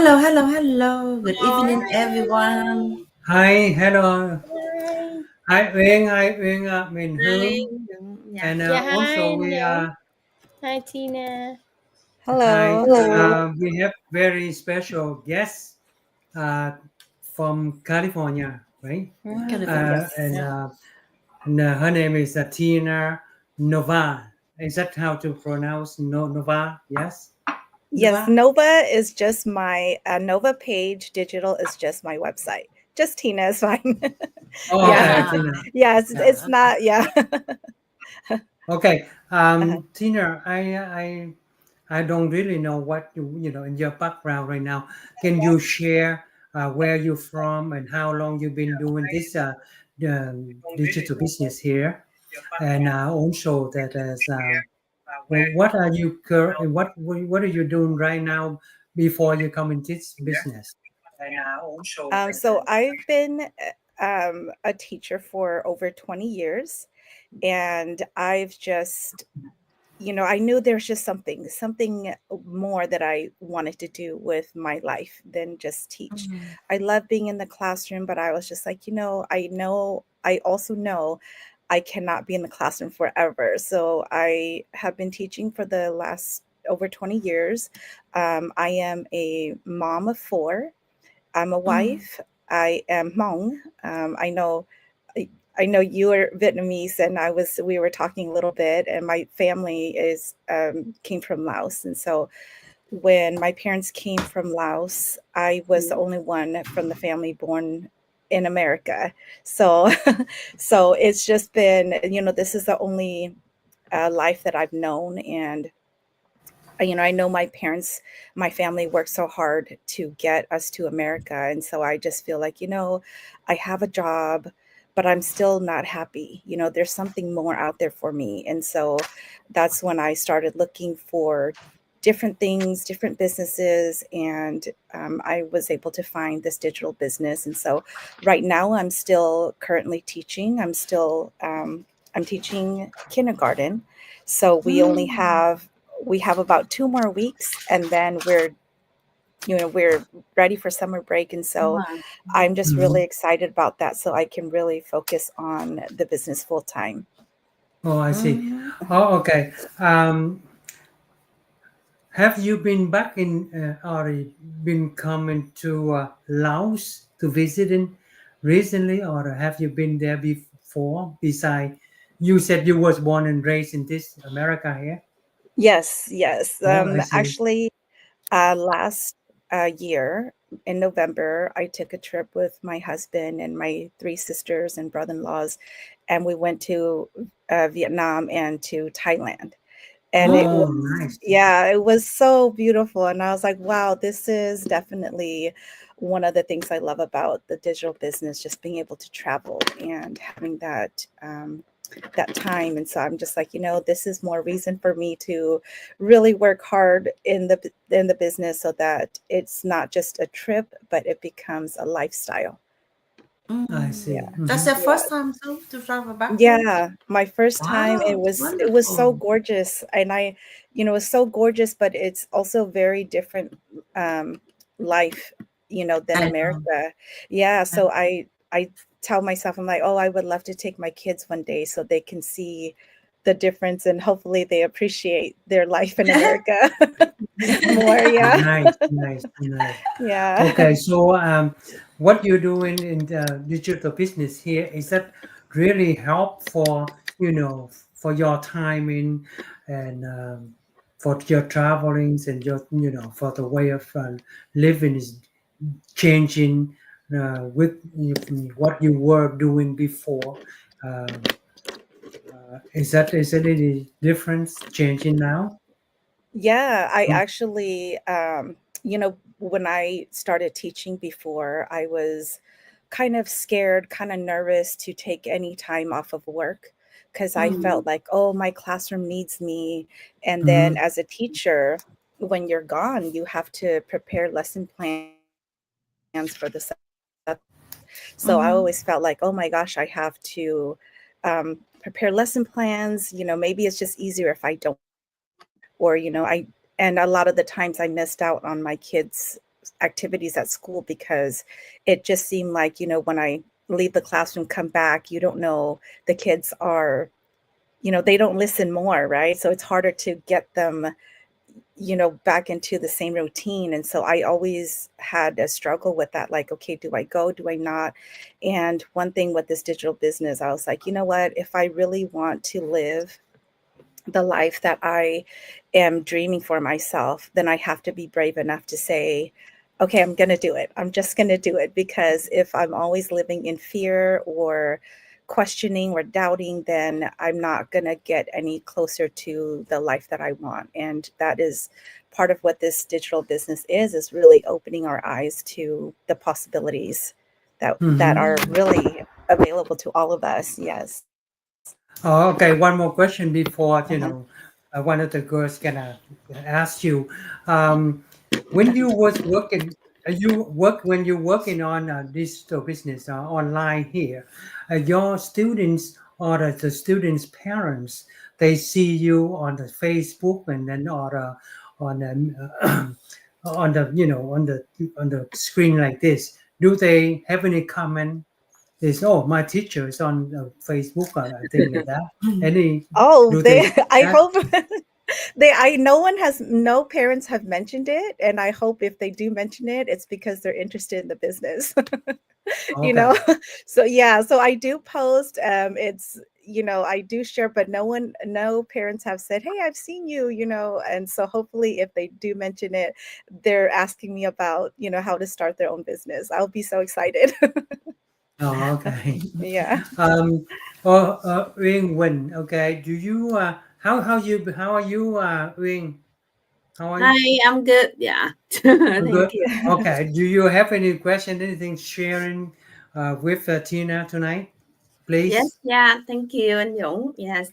Hello, hello, hello. Good evening, everyone. Hi, hello. Hi. Hi, Uyên, mình Hi. Hướng, Yeah. and Yeah, also hi, we Hiếu. Hi, Tina. hi. Hello. Hello. We have very special guests uh, from California, right? California. Uh, Yes. and, Yeah. uh, and her name is Tina Novah. Is that how to pronounce Novah? Yes. Yes, Nova. Nova is just my Nova page. Digital is just my website. Just Tina is fine. Oh, Yeah. okay, Yeah. Tina. Yes, Yeah. it's not. Yeah. Okay. Uh-huh. Tina, I don't really know what you know in your background right now. Can you share where you're from and how long you've been doing this digital business here? And also that as what are you what are you doing right now before you come into this business? So I've been a teacher for over 20 years, and I've just I knew there's just something more that I wanted to do with my life than just teach. Mm. I love being in the classroom, but I was just like, I also know I cannot be in the classroom forever. So I have been teaching for the last over 20 years. I am a mom of four. I'm a Mm. wife. I am Hmong. I I know you are Vietnamese, and we were talking a little bit, and my family is came from Laos, and so when my parents came from Laos, I was the only one from the family born in America. So so it's just been, this is the only life that I've known, and I know my family worked so hard to get us to America. And so I just feel like, I have a job, but I'm still not happy. There's something more out there for me. And so that's when I started looking for different things, different businesses. And I was able to find this digital business. And so right now I'm still currently teaching. I'm teaching kindergarten. So Mm. we have about 2 more weeks, and then we're ready for summer break, and so Wow. I'm just Mhm. really excited about that so I can really focus on the business full time. Oh, I see. Mm. Oh, okay. Have you been back in or been coming to Laos to visit in recently, or have you been there before? Beside, you said you was born and raised in this America here. Yes, yes. Oh, I see. Actually, last year in November, I took a trip with my husband and my three sisters and brother-in-laws, and we went to Vietnam and to Thailand. And it was, Oh, Oh. nice. yeah, it was so beautiful. And I was like, wow, this is definitely one of the things I love about the digital business, just being able to travel and having that time. And so I'm just like, this is more reason for me to really work hard in the business so that it's not just a trip, but it becomes a lifestyle. I Mm. see. Yeah. That's Hmm. your Yeah. first time to travel back home? Yeah, my first time, Wow, it was so wonderful. gorgeous, and it's so gorgeous, but it's also very different um life, than I know. America. Yeah, I so I tell myself, I'm like, oh, I would love to take my kids one day so they can see the difference, and hopefully they appreciate their life in America more. Yeah. Nice, nice, nice. Yeah. Okay, so what you're doing in the digital business here is that really help for for your timing and for your travelings and your for the way of living is changing with what you were doing before. Um, is there any difference changing now? Yeah, I actually, when I started teaching before, I was kind of scared, kind of nervous to take any time off of work because I Mm. felt like, oh, my classroom needs me. And then Mm-hmm. as a teacher, when you're gone, you have to prepare lesson plans for the semester. So I Mm. always felt like, oh my gosh, I have to prepare lesson plans. Maybe it's just easier if I don't, or, and a lot of the times I missed out on my kids' activities at school, because it just seemed like, when I leave the classroom, come back, you don't know, the kids are, they don't listen more, right? So it's harder to get them, back into the same routine. And so I always had a struggle with that. Like, okay, do I go? Do I not? And one thing with this digital business, I was like, you know what? If I really want to live the life that I am dreaming for myself, then I have to be brave enough to say, okay, I'm going to do it. I'm just going to do it. Because if I'm always living in fear or questioning or doubting, then I'm not going to get any closer to the life that I want. And that is part of what this digital business is really opening our eyes to the possibilities that are really available to all of us. Yes. Oh, okay. One more question before Uh-huh. one of the girls gonna ask you. When you was working, when you working on digital business online here, your students or the students' parents, they see you on the Facebook and then or on on the on the screen like this. Do they have any comment? Is my teacher is on Facebook or I think like that. Any Oh, do they I that? hope no parents have mentioned it. And I hope if they do mention it, it's because they're interested in the business. you Okay. know? So yeah, so I do post, it's, I do share, but no parents have said, hey, I've seen you, and so hopefully if they do mention it, they're asking me about, how to start their own business. I'll be so excited. Oh, okay. Yeah. Uyên Quỳnh, okay. Do you how are you Uyên? How are you? Hi, I'm good. Yeah. Oh, good. Thank you. Okay. Do you have any question, anything sharing with Tina tonight, Yes, please? yeah. Thank you, anh Dũng. Yes.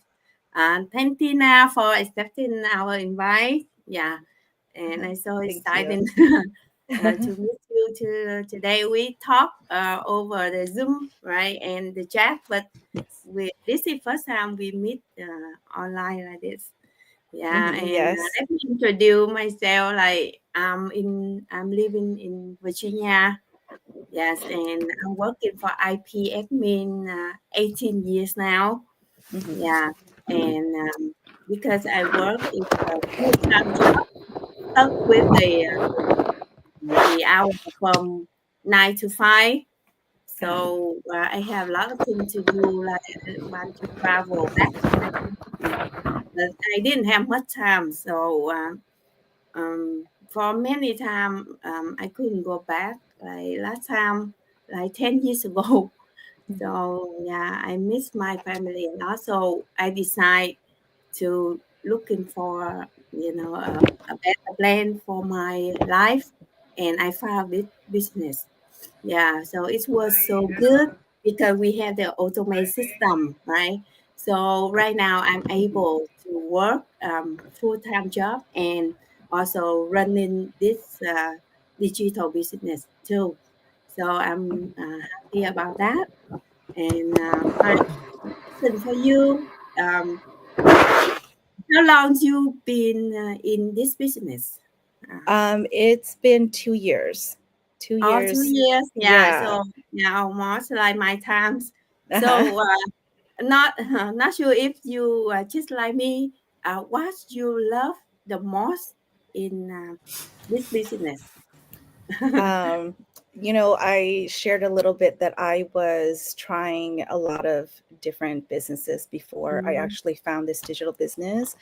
Thank Tina for accepting our invite. Yeah. And I'm so Thank you. excited to meet you today. We talk over the Zoom, right, and the chat, but this is first time we meet online like this. Yeah, Mhm, and yes. let me introduce myself. Like I'm living in Virginia. Yes, and I'm working for IP admin 18 years now. Mhm. Yeah, and because I work in a full-time job, stuck with the hour from 9 to 5. Uh-huh. So I have a lot of things to do. Like I want to travel back to my country, but I didn't have much time. So for many time I couldn't go back. Like last time, like 10 years ago. So yeah, I miss my family a lot. So I decide to looking for a better plan for my life, and I found this business. Yeah, so it was so good because we have the automate system, right? So right now I'm able to work full-time job and also running this digital business too. So I'm happy about that. And my question for you, um, how long you been in this business? Uh, It's been 2 years. 2 all two years. years, yeah. Yeah. So yeah, almost like my times. So not not sure if you just like me. What you love the most in this business? Um, I shared a little bit that I was trying a lot of different businesses before I Mm, actually found this digital business.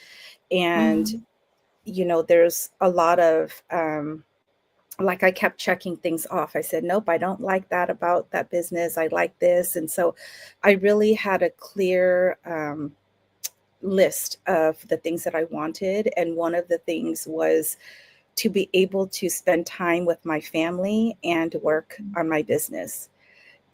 And, mm, there's a lot of, like I kept checking things off. I said, nope, I don't like that about that business. I like this. And so I really had a clear, list of the things that I wanted. And one of the things was to be able to spend time with my family and work on my business.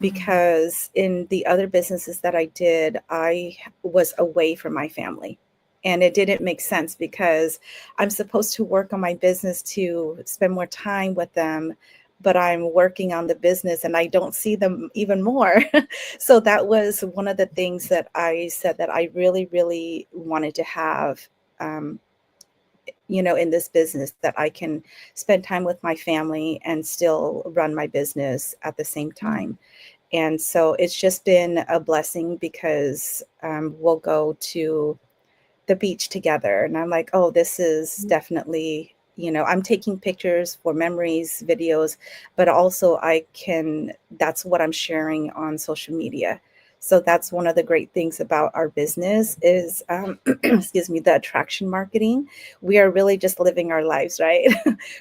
mm, Because in the other businesses that I did, I was away from my family. And it didn't make sense because I'm supposed to work on my business to spend more time with them, but I'm working on the business and I don't see them even more. So that was one of the things that I said that I really, really wanted to have, um, in this business, that I can spend time with my family and still run my business at the same time. And so it's just been a blessing, because we'll go to the beach together, and I'm like, oh, this is definitely, I'm taking pictures for memories, videos, but also that's what I'm sharing on social media. So that's one of the great things about our business is, excuse me, the attraction marketing. We are really just living our lives, right?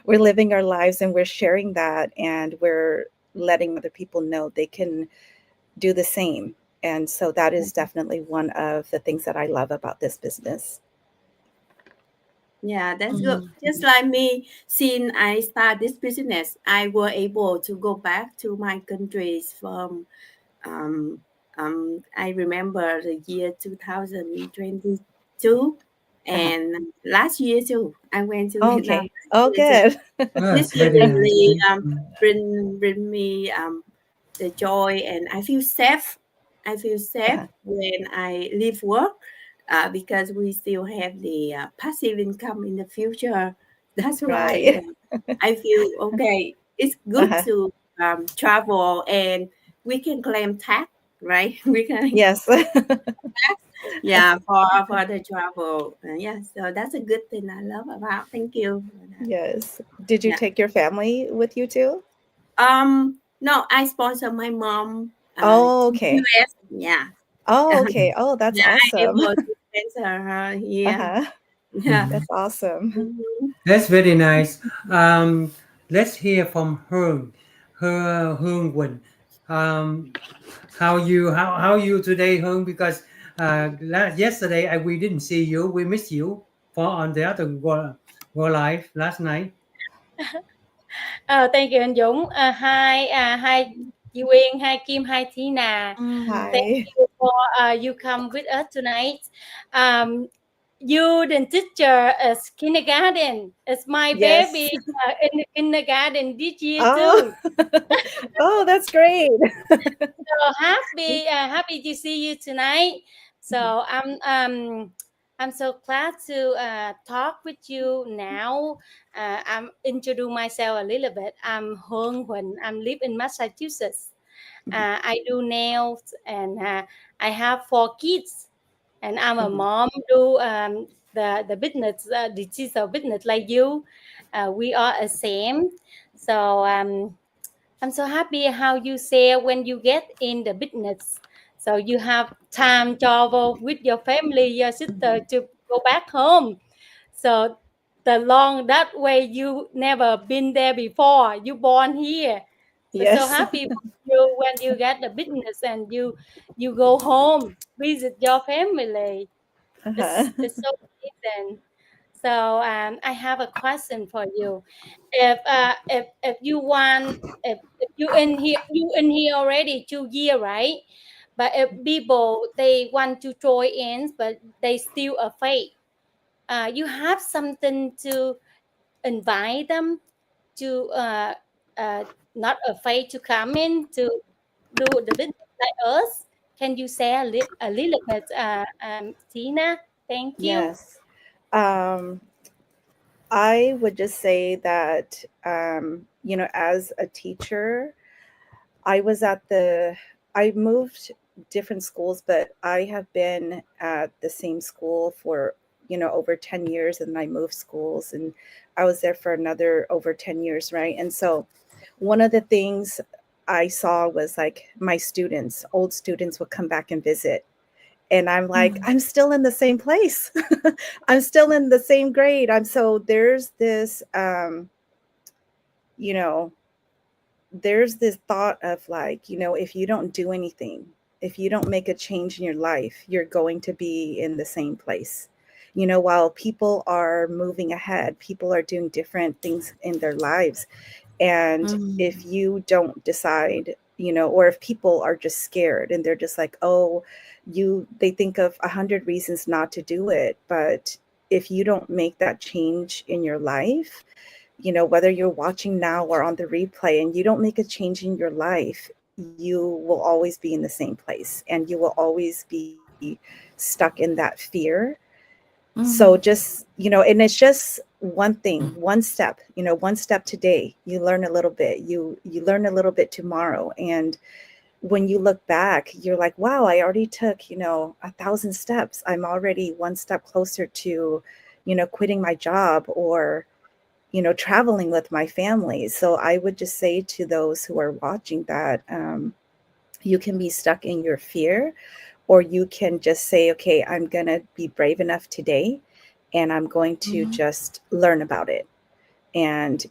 We're living our lives, and we're sharing that, and we're letting other people know they can do the same. And so that is definitely one of the things that I love about this business. Yeah, that's good. Just like me, since I start this business, I were able to go back to my countries from um, I remember the year 2022 and last year too. I went to Vietnam Okay. Oh, last year too. good. This That's year very nice. really bring me the joy, and I feel safe. I feel safe when I leave work, because we still have the passive income in the future. That's why Right. I feel okay. It's good to travel, and we can claim tax, right? We can Yes. yeah, for the travel. Yeah, so that's a good thing I love about. Thank you for that. Yes. Did you Yeah. take your family with you too? No, I sponsor my mom Oh, to okay. US. Yeah. Oh, okay. Oh, that's Yeah, I awesome. able to sponsor her here. Uh-huh. Yeah. That's awesome. Mhm. That's very nice. Let's hear from Hương Quỳnh. How you today, Hương? Because yesterday we didn't see you. We missed you for on the other go live last night. Thank you, anh Dũng. Hi, Chị Uyên, hi Kim, hi Tina. Thank Hi. you for you come with us tonight. You the teacher is kindergarten. It's my Yes. baby in the kindergarten this year Oh, too. oh, that's great. So happy to see you tonight. So I'm so glad to talk with you now. I'm introduce myself a little bit. I'm Hương Huỳnh. I'm live in Massachusetts. I do nails, and I have 4 kids, and I'm a mom. Do the business, digital business like you. We are the same. So I'm so happy how you say when you get in the business, so you have time travel with your family, your sister to go back home. So the long that way you never been there before. You born here. So Yes. happy for you when you get the business and you go home visit your family. Uh-huh. It's so amazing. So I have a question for you. If you want, if you in here already 2 year, right? But if people they want to join in, but they still afraid, you have something to invite them to uh, not afraid to come in to do the business like us. Can you say a little bit, Tina? Thank you. Yes. Um, I would just say that, as a teacher, I moved different schools, but I have been at the same school for, over 10 years, and I moved schools, and I was there for another over 10 years, right? And so one of the things I saw was like my students, old students would come back and visit. And I'm like, I'm still in the same place. I'm still in the same grade. There's this, you know, there's this thought of like, if you don't do anything, if you don't make a change in your life, you're going to be in the same place. While people are moving ahead, people are doing different things in their lives. And if you don't decide, or if people are just scared and they're just like, oh, they think of 100 reasons not to do it. But if you don't make that change in your life, whether you're watching now or on the replay, and you don't make a change in your life, you will always be in the same place, and you will always be stuck in that fear. So just, and it's just one thing, one step, one step today, you learn a little bit, you learn a little bit tomorrow. And when you look back, you're like, wow, I already took, 1,000 steps. I'm already one step closer to, quitting my job or, traveling with my family. So I would just say to those who are watching that you can be stuck in your fear, or you can just say, okay, I'm going to be brave enough today and I'm going to just learn about it. And,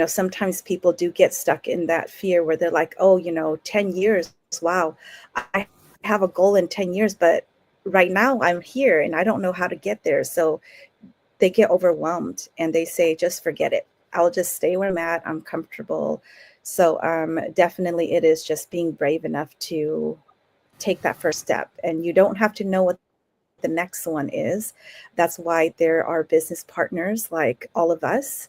sometimes people do get stuck in that fear where they're like, oh, 10 years, wow, I have a goal in 10 years, but right now I'm here and I don't know how to get there. So they get overwhelmed and they say, just forget it. I'll just stay where I'm at. I'm comfortable. So definitely it is just being brave enough to take that first step. And you don't have to know what the next one is. That's why there are business partners like all of us.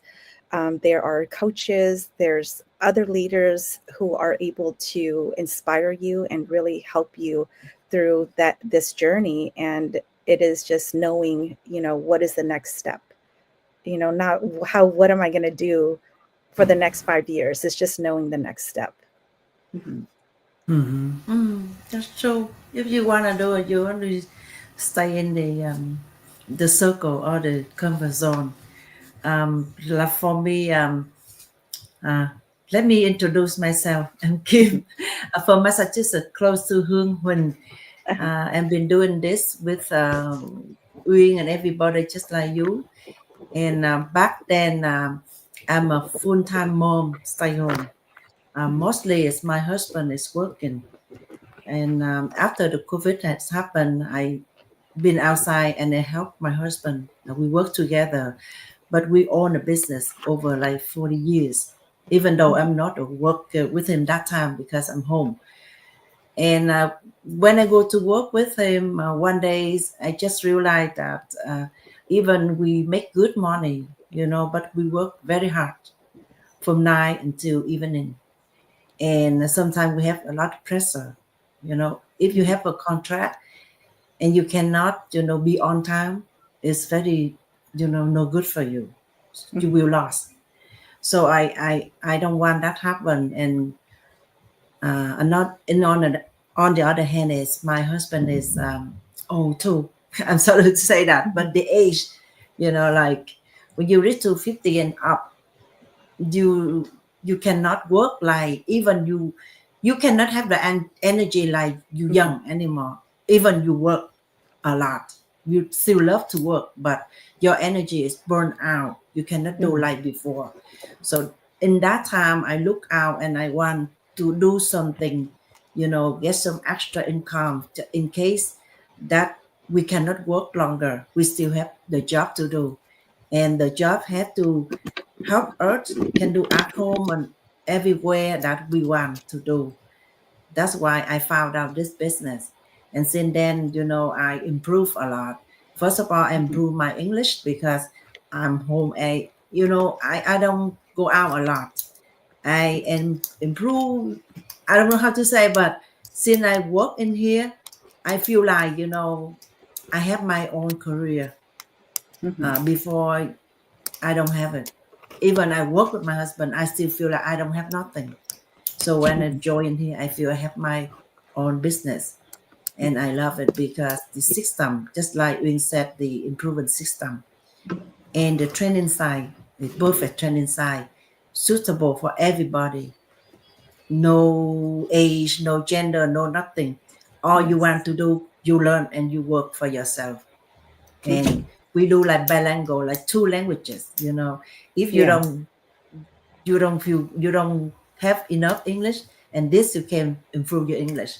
There are coaches, there's other leaders who are able to inspire you and really help you through this journey. And it is just knowing, what is the next step, not what am I going to do for the next 5 years? It's just knowing the next step. That's true. If you want to do it, you want to stay in the circle or the comfort zone. Like for me, let me introduce myself. I'm Kim from Massachusetts, close to Hương Huỳnh. I've been doing this with Uyên and everybody just like you. And back then, I'm a full-time mom, stay home. Mostly it's my husband is working. And after the COVID has happened, I been outside and I helped my husband. We work together, but we own a business over like 40 years, even though I'm not a worker with him that time because I'm home. And when I go to work with him, one day I just realized that even we make good money, but we work very hard from night until evening. And sometimes we have a lot of pressure. If you have a contract and you cannot, be on time, it's very, no good for you. You will lose. So I don't want that happen. And not on the other hand is my husband is old too. I'm sorry to say that, but the age, like when you reach to 50 and up, you cannot work like even you cannot have the energy like you young anymore. Even you work a lot, you still love to work, but your energy is burned out. You cannot do like before. So in that time, I look out and I want to do something, get some extra income in case that we cannot work longer. We still have the job to do, and the job have to help us can do at home and everywhere that we want to do. That's why I found out this business. And since then, I improve a lot. First of all, I improve my English because I'm home. I don't go out a lot. I improve. I don't know how to say, but since I work in here, I feel like, I have my own career. Before I don't have it. Even I work with my husband, I still feel like I don't have nothing. So when I join here, I feel I have my own business. And I love it because the system, just like Uyên said, the improvement system and the training side, the perfect training side, suitable for everybody. No age, no gender, no nothing. All you want to do, you learn and you work for yourself. And we do like bilingual, like 2 languages. If you don't feel you don't have enough English, and this you can improve your English.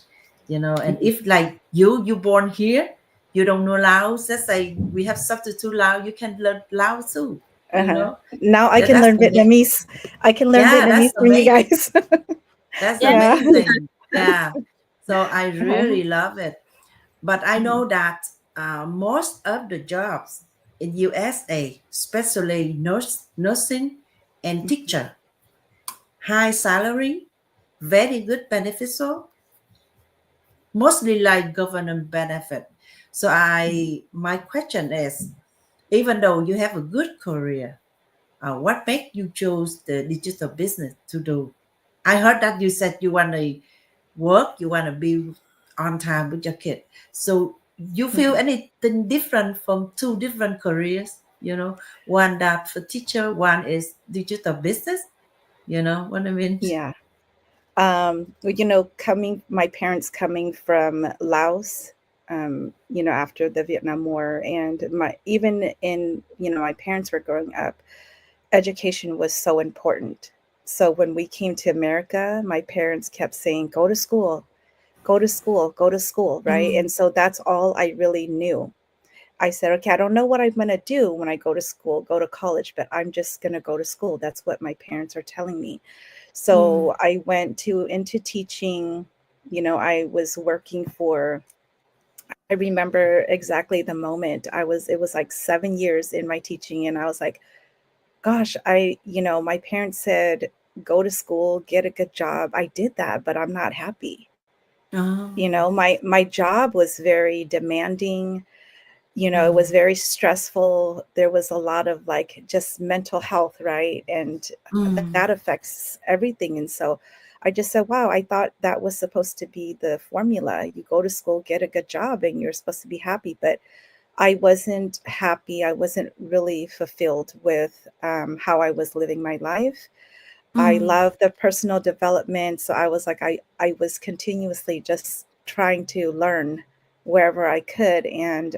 And if like you born here, you don't know Laos, let's say we have substitute Lao, you can learn Lao too. Now I can learn Vietnamese. I can learn Vietnamese from you guys. That's amazing. Yeah. So I really love it. But I know that most of the jobs in USA, especially nursing and teacher, high salary, very good beneficial, mostly like government benefit. So my question is, even though you have a good career, what made you choose the digital business to do? I heard that you said you want to work, you want to be on time with your kid. So you feel anything different from two different careers? You know, one that for teacher, one is digital business. You know what I mean? Yeah. My parents coming from Laos, after the Vietnam War, and my parents were growing up, education was so important. So when we came to America, my parents kept saying, go to school, go to school, go to school, right? And so that's all I really knew. I said, okay, I don't know what I'm going to do when I go to school, go to college, but I'm just going to go to school. That's what my parents are telling me. So I went into teaching. I was working I remember exactly the moment it was like 7 years in my teaching. And I was like, gosh, my parents said, go to school, get a good job. I did that, but I'm not happy. My job was very demanding. It was very stressful. There was a lot of like just mental health, right? And that affects everything. And so I just said, wow, I thought that was supposed to be the formula. You go to school, get a good job, and you're supposed to be happy. But I wasn't happy. I wasn't really fulfilled with how I was living my life. I love the personal development. So I was like, I was continuously just trying to learn wherever I could. And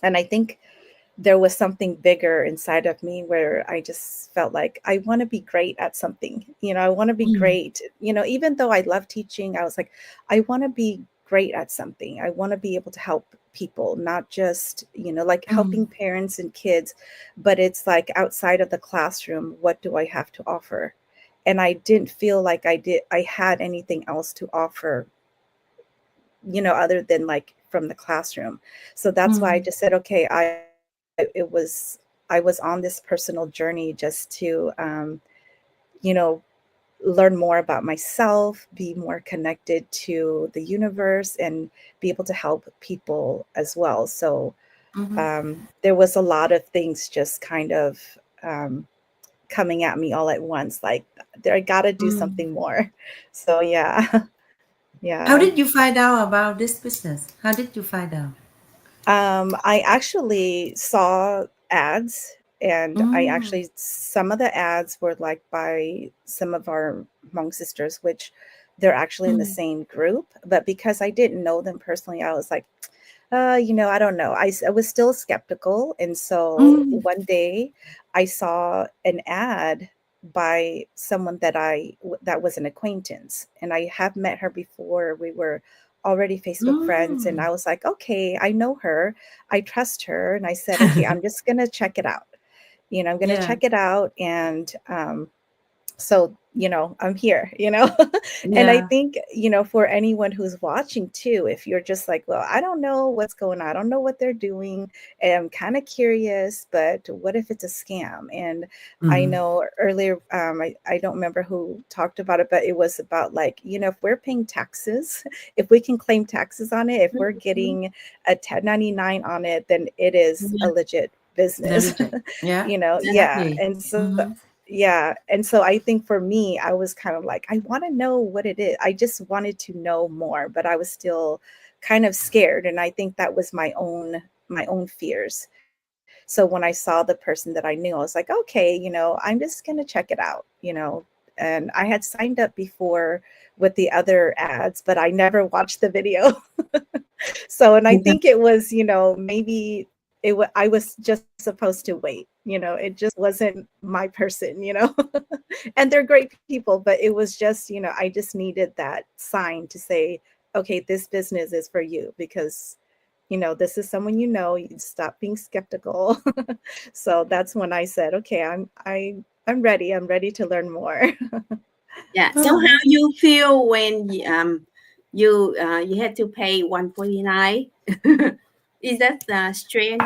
I think there was something bigger inside of me where I just felt like I want to be great at something. I want to be great. Even though I love teaching, I was like, I want to be great at something. I want to be able to help people, not just, like helping parents and kids, but it's like outside of the classroom, what do I have to offer? And I didn't feel like I had anything else to offer, other than like from the classroom. So that's why I just said, okay, I was on this personal journey just to, learn more about myself, be more connected to the universe, and be able to help people as well. So there was a lot of things just kind of coming at me all at once, like I got to do something more. So yeah. How Yeah. did you find out about this business? How did you find out? I actually saw ads, and some of the ads were like by some of our Hmong sisters, which they're actually in the same group. But because I didn't know them personally, I was like, I don't know. I was still skeptical. And so one day I saw an ad by someone that was an acquaintance, and I have met her before. We were already Facebook friends, and I was like, okay, I know her, I trust her. And I said, okay, I'm just going to check it out. I'm going to check it out. And, so, I'm here, and I think, for anyone who's watching too, if you're just like, well, I don't know what's going on, I don't know what they're doing, and I'm kind of curious, but what if it's a scam? And I know earlier, I don't remember who talked about it, but it was about like, if we're paying taxes, if we can claim taxes on it, if we're getting a 1099 on it, then it is a legit business. Yeah. Yeah. And so yeah. And so I think for me, I was kind of like, I want to know what it is. I just wanted to know more, but I was still kind of scared. And I think that was my own fears. So when I saw the person that I knew, I was like, okay, I'm just going to check it out, and I had signed up before with the other ads, but I never watched the video. So, and I think it was, maybe I was just supposed to wait, it just wasn't my person, and they're great people, but it was just, I just needed that sign to say, okay, this business is for you, because, this is someone, you stop being skeptical. So that's when I said, okay, I'm ready. I'm ready to learn more. Yeah. So how you feel when you had to pay 149? Is that strange?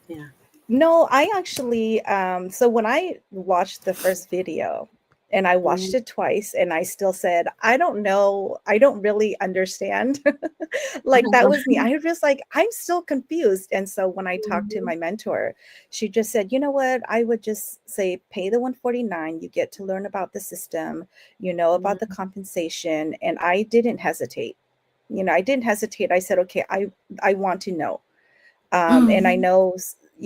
Yeah. No, I actually, so when I watched the first video, And I watched it twice and I still said, I don't know. I don't really understand. Like that was me. I was just like, I'm still confused. And so when I talked to my mentor, she just said, you know what? I would just say, pay the 149. You get to learn about the system, you know, about the compensation. And I didn't hesitate. You know, I didn't hesitate. I said, okay, I want to know. And I know,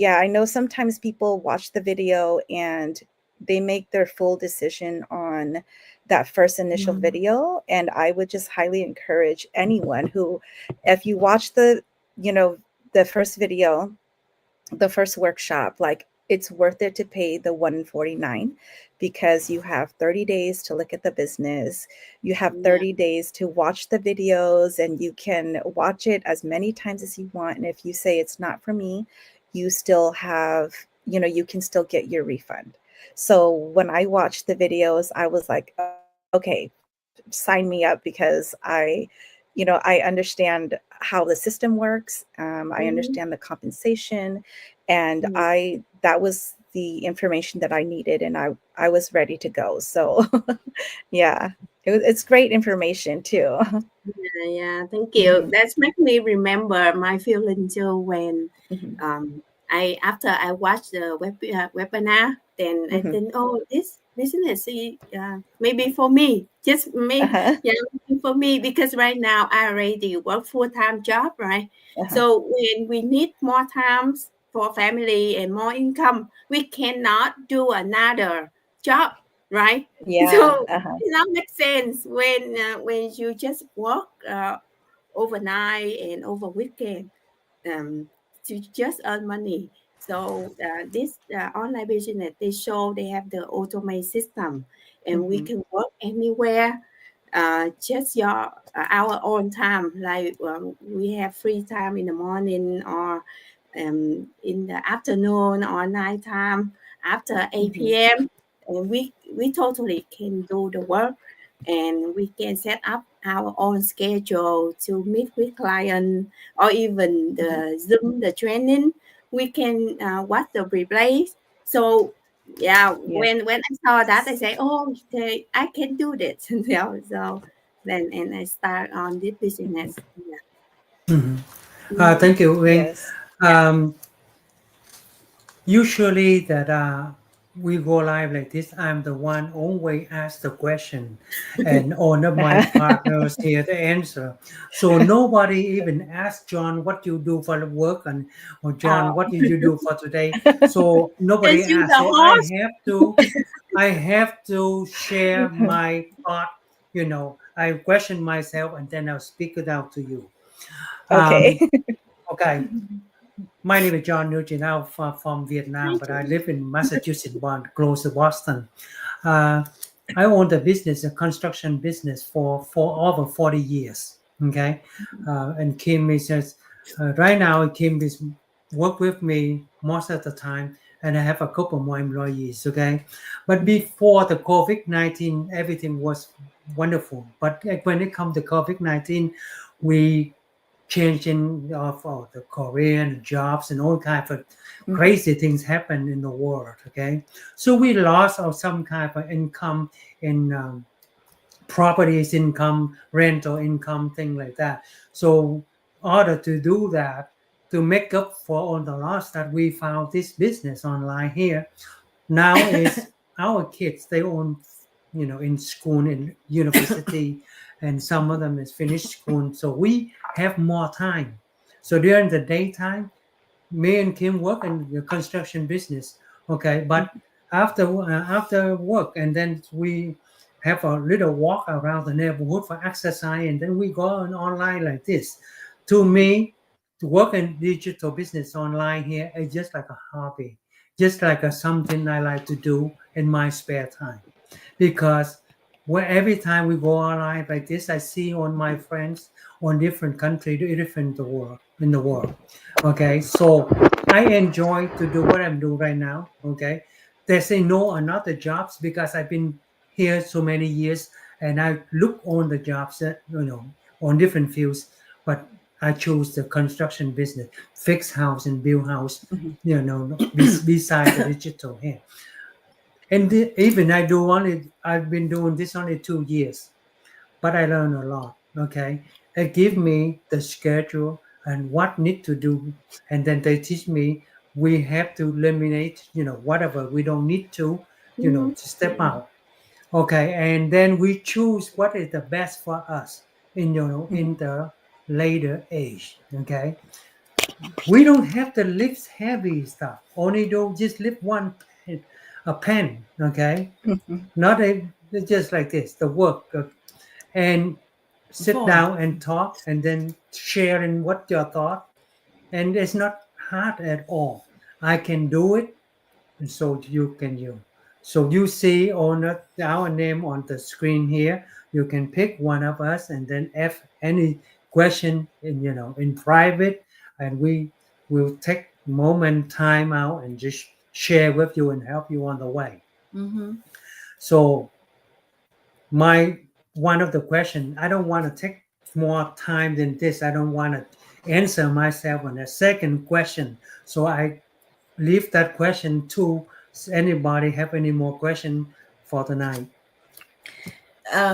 I know sometimes people watch the video and they make their full decision on that first initial video. And I would just highly encourage anyone who, if you watch the, you know, the first video, the first workshop, like it's worth it to pay the 149 because you have 30 days to look at the business. You have 30 days to watch the videos and you can watch it as many times as you want. And if you say it's not for me, you still have, you know, you can still get your refund. So when I watched the videos, I was like, okay, sign me up because you know, I understand how the system works. I understand the compensation, and that was the information that I needed, and I was ready to go. So, yeah, it's great information too. Yeah, thank you. That's make me remember my feeling too when after I watched the webinar, then I think, oh, this business maybe for me, just maybe for me, because right now I already work full-time job, right? So when we need more times for family and more income, we cannot do another job, right? Yeah. So it don't make sense when you just work overnight and over weekend to just earn money. So this online business, they show they have the automate system, and we can work anywhere, just our own time. Like we have free time in the morning or in the afternoon or night time after 8 p.m. And we totally can do the work, and we can set up our own schedule to meet with client or even the Zoom, the training. We can watch the replays. So when I saw that, I say, oh, okay, I can do this. So then and I start on this business. Thank you, Wing. Yes. Usually that we go live like this, I'm the one always ask the question, and all of my partners here the answer. So nobody even asked John what you do for the work, and or John what did you do for today. So nobody Yes, you asked. the So host. I have to share my thought. You know, I question myself, and then I'll speak it out to you. Okay. Okay. My name is John Nugent. I'm from Vietnam, but I live in Massachusetts, close to Boston. I own the business, a construction business for over 40 years. Okay. And Kim is just, right now, Kim is work with me most of the time, and I have a couple more employees. Okay. But before the COVID-19, everything was wonderful. But when it comes to COVID-19, we changing of the Korean jobs and all kinds of crazy things happen in the world. Okay, so we lost some kind of income in properties income, rental income, thing like that. So in order to do that, to make up for all the loss, that we found this business online here. Now is our kids, they own, you know, in school, in university, and some of them is finished school. So we have more time. So during the daytime, me and Kim work in the construction business. Okay, but after work, and then we have a little walk around the neighborhood for exercise, and then we go on online like this. To me, to work in digital business online here is just like a hobby, just like something I like to do in my spare time, because every time we go online like this, I see on my friends on different country, different world in the world. Okay, so I enjoy to do what I'm doing right now. Okay, there's no another jobs because I've been here so many years, and I look on the jobs that, you know, on different fields, but I chose the construction business, fix house and build house, you know, beside the digital here. And even I've been doing this only 2 years, but I learned a lot. Okay, they give me the schedule and what need to do, and then they teach me we have to eliminate, whatever we don't need to step out. Okay, and then we choose what is the best for us in the later age. Okay, we don't have to lift heavy stuff. Only don't just lift a pen. Okay, not just like this. The work and sit Phone. down and talk, and then sharing what your thought. And it's not hard at all. I can do it, and so you can you. So you see our name on the screen here. You can pick one of us and then ask any question in private, and we will take moment time out and just share with you and help you on the way. Mm-hmm. So my one of the question, I don't want to take more time than this. I don't want to answer myself on the second question. So I leave that question to anybody have any more question for tonight.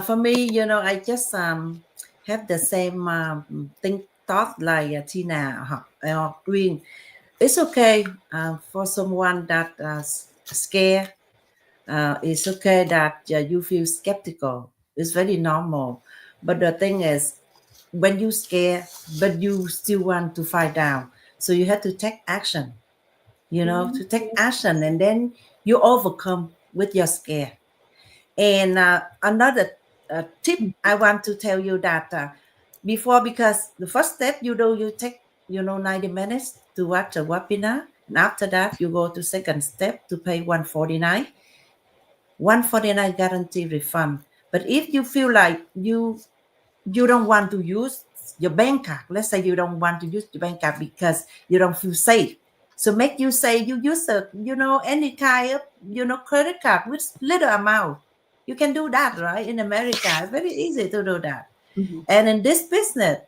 For me, I just have the same thought like Tina or Green. It's okay for someone that scared. It's okay that you feel skeptical. It's very normal. But the thing is, when you scare, but you still want to fight down, so you have to take action. To take action, and then you overcome with your scare. And another tip I want to tell you that before, because the first step you take 90 minutes to watch a webinar, and after that you go to second step to pay 149 guarantee refund. But if you feel like you don't want to use your bank card, let's say you don't want to use your bank card because you don't feel safe, so make you say you use any kind of credit card with little amount. You can do that, right? In America, very easy to do that. And in this business,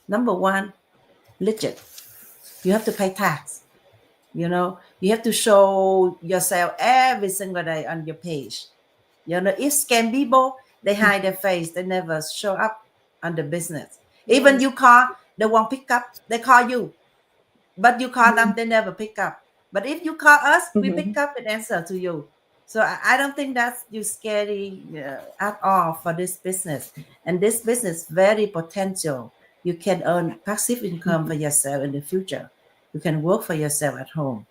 number one, legit, you have to pay tax. You have to show yourself every single day on your page. If scam people, they hide their face, they never show up on the business. Even you call, they won't pick up. They call you, but you call them, they never pick up. But if you call us, we pick up and answer to you. So I don't think that's you scary at all for this business. And this business very potential. You can earn passive income for yourself in the future. You can work for yourself at home.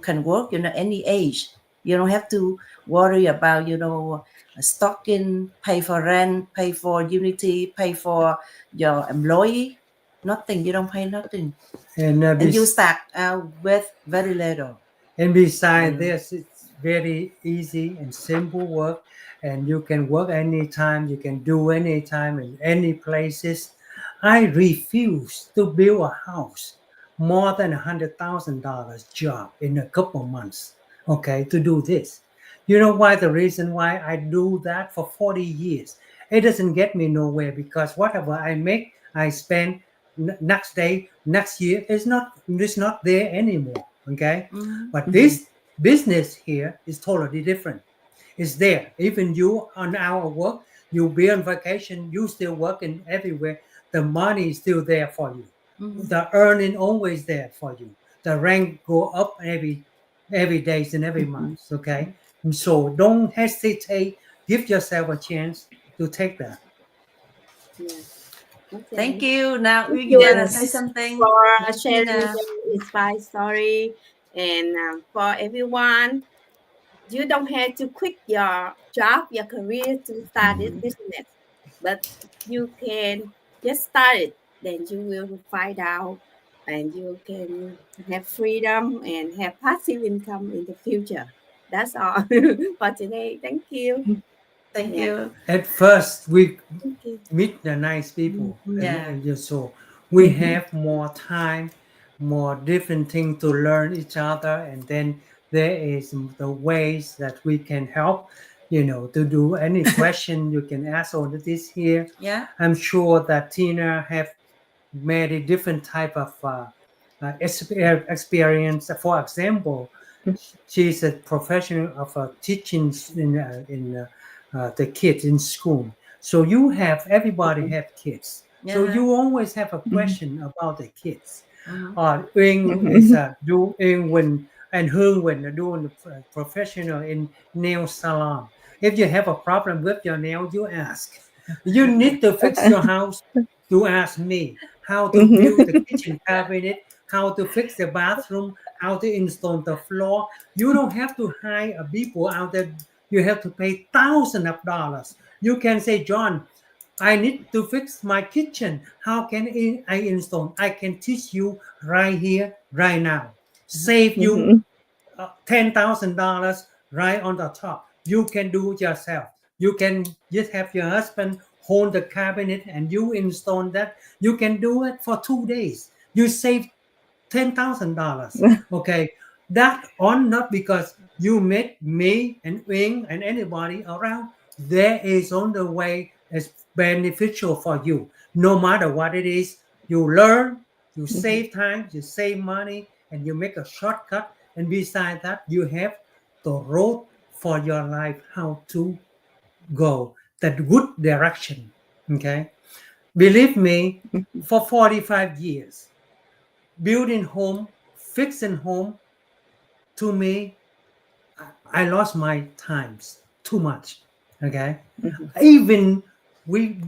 Can work any age. You don't have to worry about stocking, pay for rent, pay for unity, pay for your employee. Nothing. You don't pay nothing. And And you start with very little. And besides this, it's very easy and simple work, and you can work anytime. You can do anytime in any places. I refuse to build a house more than $100,000 job in a couple months. Okay, to do this. You know why? The reason why I do that for 40 years. It doesn't get me nowhere, because whatever I make, I spend next day, next year. It's not there anymore. Okay, but this business here is totally different. It's there. Even you on our work, you be on vacation, you still working everywhere. The money is still there for you. The earning always there for you. The rank go up every day and every month. Okay, and so don't hesitate. Give yourself a chance to take that. Okay. Thank you. Now Thank you you wanna say something? for sharing Tina? your inspired story, and for everyone, you don't have to quit your job, your career to start this business, but you can just start it. Then you will find out, and you can have freedom and have passive income in the future. That's all for today. Thank you. Thank Yeah. you. At first, we Thank you. meet the nice people, Yeah. and just so we have more time, more different things to learn each other, and then there is the ways that we can help. To do any question you can ask on this here. Yeah. I'm sure that Tina have many different type of experience. For example, she's a professional of teaching in the kids in school. So everybody have kids. So Yeah. you always have a question about the kids. Mhm. Uyên is Uyên Quỳnh and Hương Quỳnh are doing professional in nail salon. If you have a problem with your nail, you ask. You need to fix your house, you ask me. How to build the kitchen cabinet, how to fix the bathroom, how to install the floor. You don't have to hire a people out there. You have to pay thousands of dollars. You can say, John, I need to fix my kitchen. How can I install? I can teach you right here, right now. Save you $10,000 right on the top. You can do it yourself. You can just have your husband hold the cabinet and you install that. You can do it for 2 days. You save $10,000. Okay, that on not because you met me and Wing and anybody around. There is on the way is beneficial for you. No matter what it is, you learn, you save time, you save money, and you make a shortcut. And besides that, you have the road for your life how to go that good direction. Okay, believe me, for 45 years building home, fixing home, to me, I lost my times too much. Okay, even we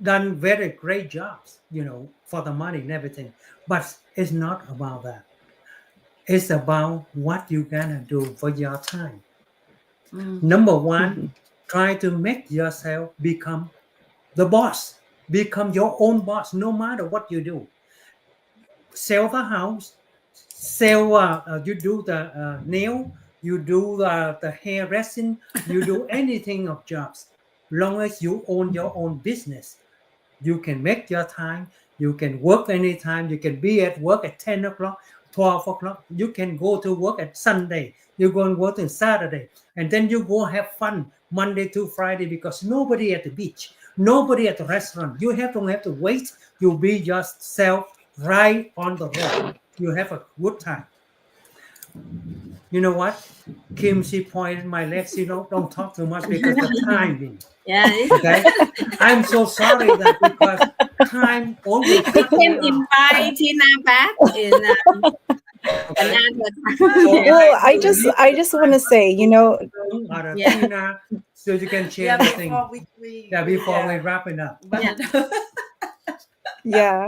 done very great jobs, for the money and everything, but it's not about that. It's about what you gonna do for your time. Number one, try to make yourself become the boss, become your own boss, no matter what you do. Sell the house, sell you do the nail, you do the hair resin, you do anything of jobs. Long as you own your own business, you can make your time, you can work anytime, you can be at work at 10 o'clock, 12 o'clock, you can go to work at Sunday, you go and work on Saturday, and then you go have fun Monday to Friday, because nobody at the beach, nobody at the restaurant, don't have to wait, you be yourself right on the road, you have a good time. You know what? Kim, she pointed my legs. Don't talk too much because the timing. Yeah, Okay, I'm so sorry that because time always we cut me can off. invite Tina back in Okay, another so time. Well, I need I just want to say, Yeah. Tina, so you can share Yeah, the thing. before Before we wrap it up. but Yeah. yeah.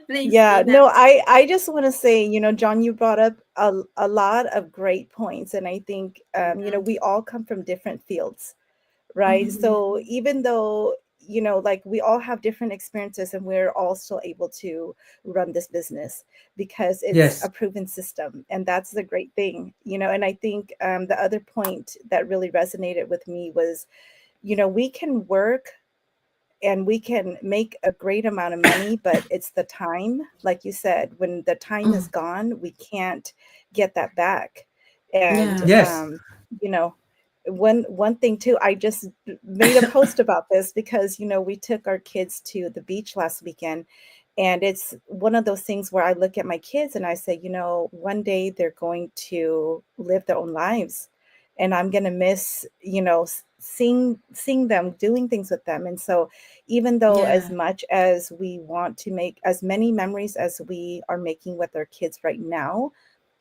Please, Yeah, Tina. no, I just want to say, John, you brought up a lot of great points. And I think, we all come from different fields, right? So even though, like we all have different experiences and we're all still able to run this business because it's a Yes. proven system. And that's the great thing, and I think the other point that really resonated with me was, we can work and we can make a great amount of money, but it's the time, like you said, when the time is gone, we can't get that back. And yeah, Yes. you know, one thing too, I just made a post about this because we took our kids to the beach last weekend, and it's one of those things where I look at my kids and I say, one day they're going to live their own lives, and I'm going to miss, seeing them, doing things with them. And so even though as yeah, much as we want to make as many memories as we are making with our kids right now,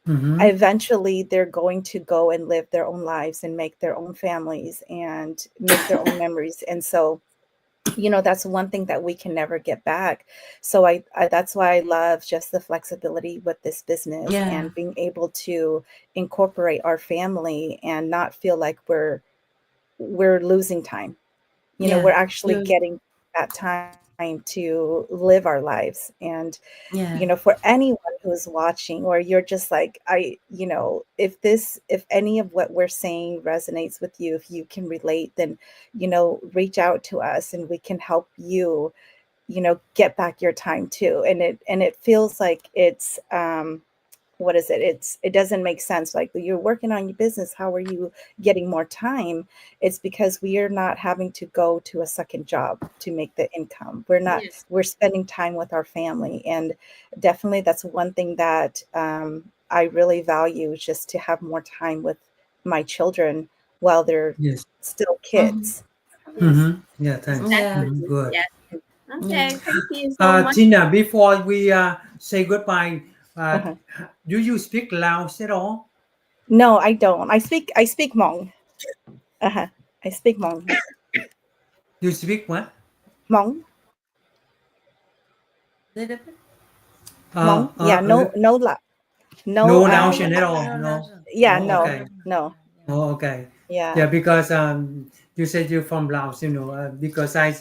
Mm-hmm. eventually they're going to go and live their own lives and make their own families and make their own memories. And so, that's one thing that we can never get back. So I that's why I love just the flexibility with this business yeah, and being able to incorporate our family and not feel like we're losing time. We're yeah. actually You, getting that time to live our lives. And yeah, for anyone who's watching, or you're just like, if any of what we're saying resonates with you, if you can relate, then reach out to us and we can help you, get back your time too. And it feels like it's what is it? It doesn't make sense. Like, you're working on your business, how are you getting more time? It's because we are not having to go to a second job to make the income. Yes. We're spending time with our family. And definitely that's one thing that I really value just to have more time with my children while they're Yes. still kids. Yeah, thanks. Yeah. Good. Yes. Okay, Yeah. thank you so much. Tina, before we say goodbye, Uh-huh. do you speak Laos at all? No, I don't. I speak Hmong. I speak Hmong. You speak what? Hmong. Little bit. Hmong. Yeah, no no um, Laotian at all. No. yeah, Oh, no, okay. no. Oh, okay. Yeah. Yeah, because you said you're from Laos, because I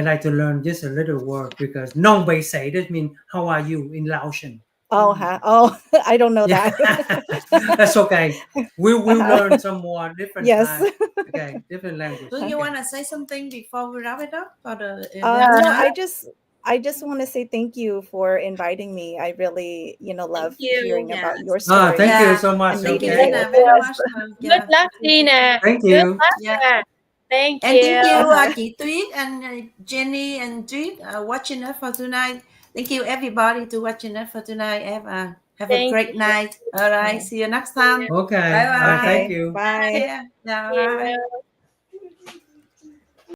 like to learn just a little word because nong bay say that mean how are you in Laotian. Oh, oh, I don't know Yeah. that. That's okay. We'll learn some more different Yes. time. Okay, different language. Do you Okay. want to say something before we wrap it up for the No, webinar? I just want to say thank you for inviting me. I really, love you. hearing Yes. about your story. Thank you Yeah. so much. And Thank you, Okay. Tina, very much. Good Yeah. luck, Tina. Thank Good you. luck. Yeah. Thank And thank you. you, chị Tuyết and Jenny and Tuyết watching us for tonight. Thank you everybody to watching us for tonight. Have a Thank great you. night. All right. See you next time. Okay. Bye bye. Thank you. Bye. Yeah. Bye.